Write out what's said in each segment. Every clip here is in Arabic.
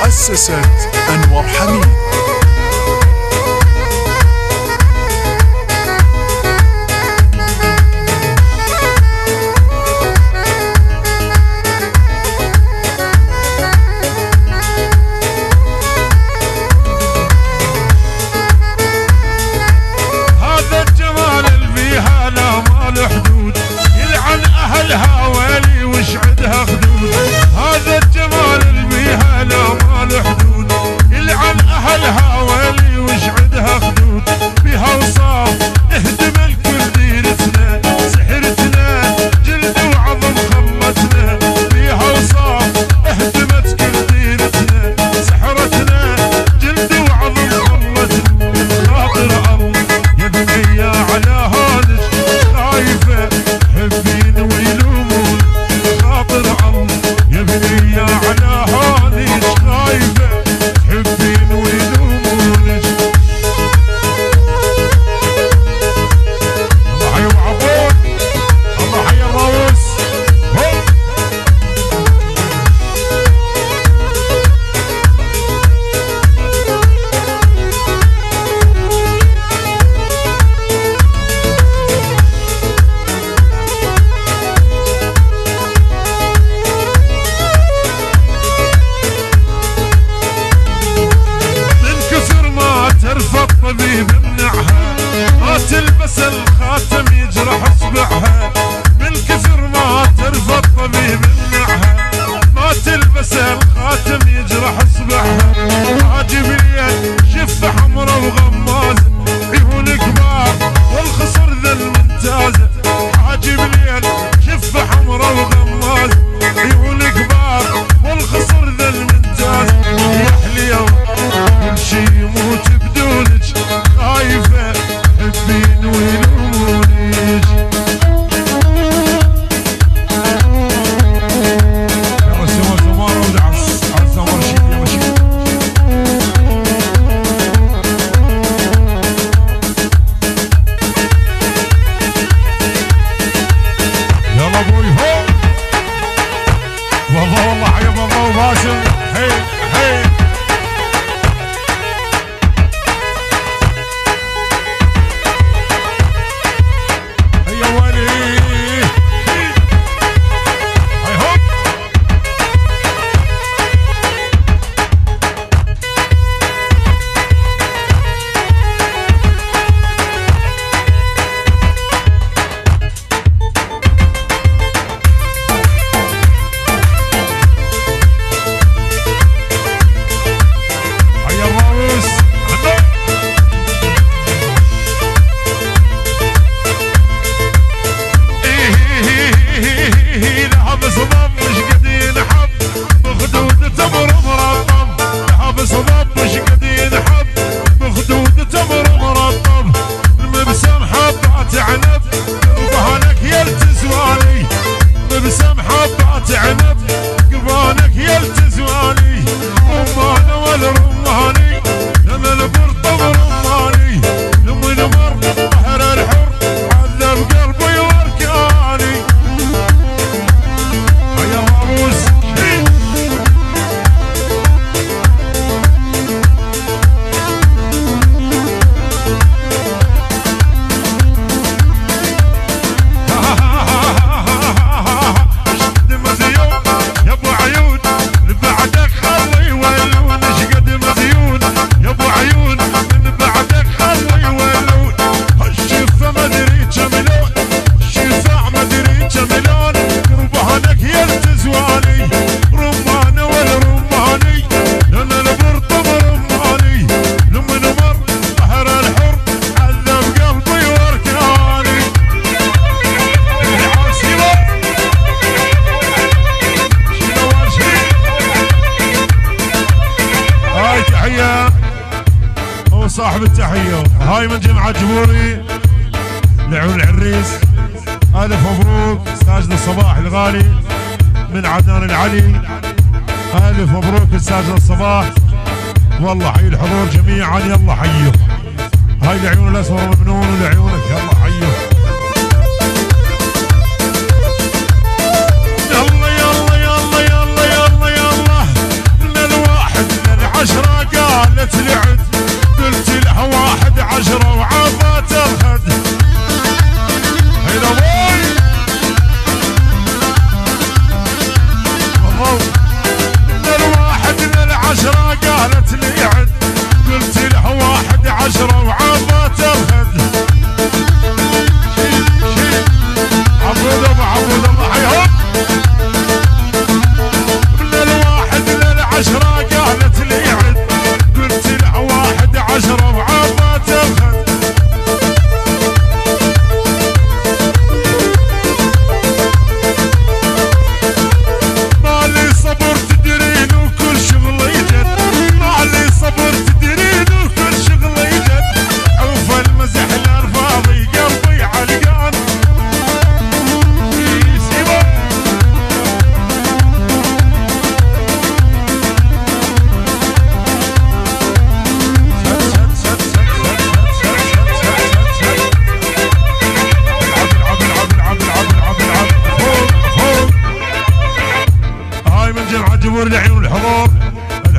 مؤسسة أنور حميد. هذا الجمال اللي فيها لا ما له حدود، يلعن أهلها ويلي وش عندها خدود. هذا الجمال اللي فيها لا ما له حدود، يلعن أهلها ويلي وش عندها خدود. بها وصاف اهدم الكل ديرتنا، سحرتنا جلد وعظم خلتنا. بها وصاف اهدمت كل ديرتنا، سحرتنا جلد وعظم خلتنا. خاطر الله يا بنية على هالش خايفة حبين ويلومون. خاطر الله يا بنية على هالش خايفة حبين ويلومونش. الله حي ابو عبود، الله حي الراوس. من كثر ما ترفض طبيب منعها، ما تلبس الخاتم يجرح اصبعها. من كثر ما ترفض طبيب منعها، ما تلبس الخاتم يجرح اصبعها. عاجب اليد شفة حمرا وغمازة، عيون كبار والخصر ذا الممتازة. عاجب اليد شفة حمرا وغمازة، عيون كبار والخصر ذا الممتازة. يا حليوة كل شي يموت بدونك، خايفة حبين ويلونك. يا سوى زمارة ودعس عالزمر شيل يا وشيل. يلا ابوي هو والله حي الله وباسم. هي هي يا ولي هاي هوب. هيا الراوس عندك. لها بصباب مش قد ينحب، بخدود تمر مرطب. لها بصباب مش قد ينحب، بخدود تمر مرطب. المبسم حبات عنب قربانك يلتزواني. مبسم حبات عنب قربانك يلتزواني. رمانة ولا رماني لما البرطب رماني. لما نمر بحر الحر عذب قلبي واركاني. هيا الراوس شد مزيون يا ابو عيون، اللي بعدك خلي يولون. شقد مزيون يا ابو عيون، اللي بعدك خلي يولون. هالشفة مدري كملون، الشفاع مدري كملون. قربانك يلتزواني. رمانة ولا رماني لأن البرطب رماني. لما نمر بحر الحر عذب قلبي واركاني. هاي تحية هو صاحب التحية. هاي من جمعة جبوري لعيون العريس. ألف مبروك ساجد الصباح الغالي من عدنان العلي. ألف مبروك ساجد الصباح، والله حي الحضور جميعا. يلا حيه. هاي لعيون الأسمر ممنون ولعيونك يلا حيه. يلا يلا يلا يلا يلا يلا من الواحد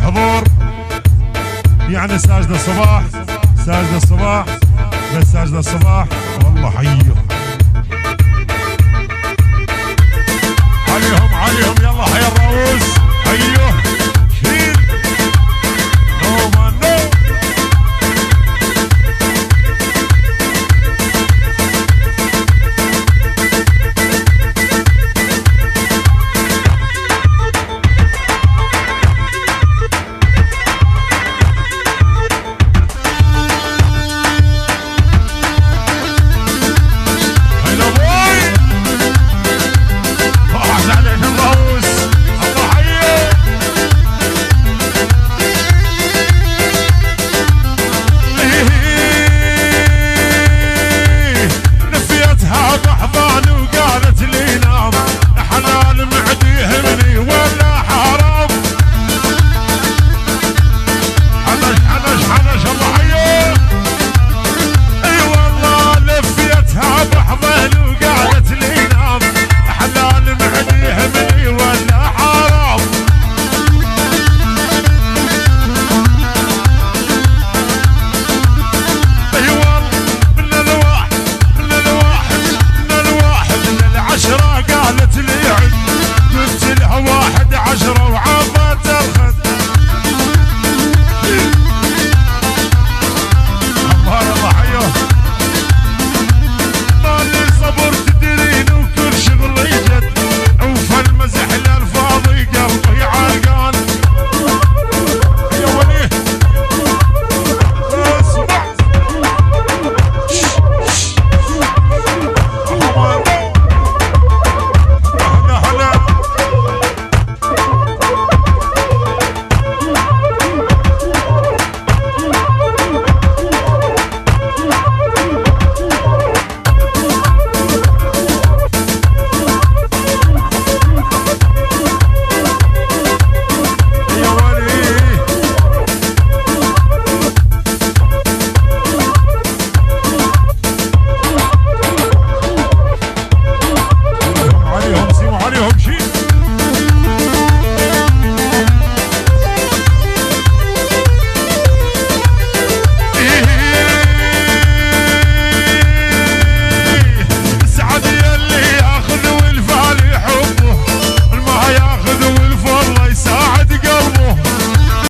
الحضور يعني ساجد الصباح ساجد الصباح بس ساجد الصباح والله حيه عليهم يلا حي الراوس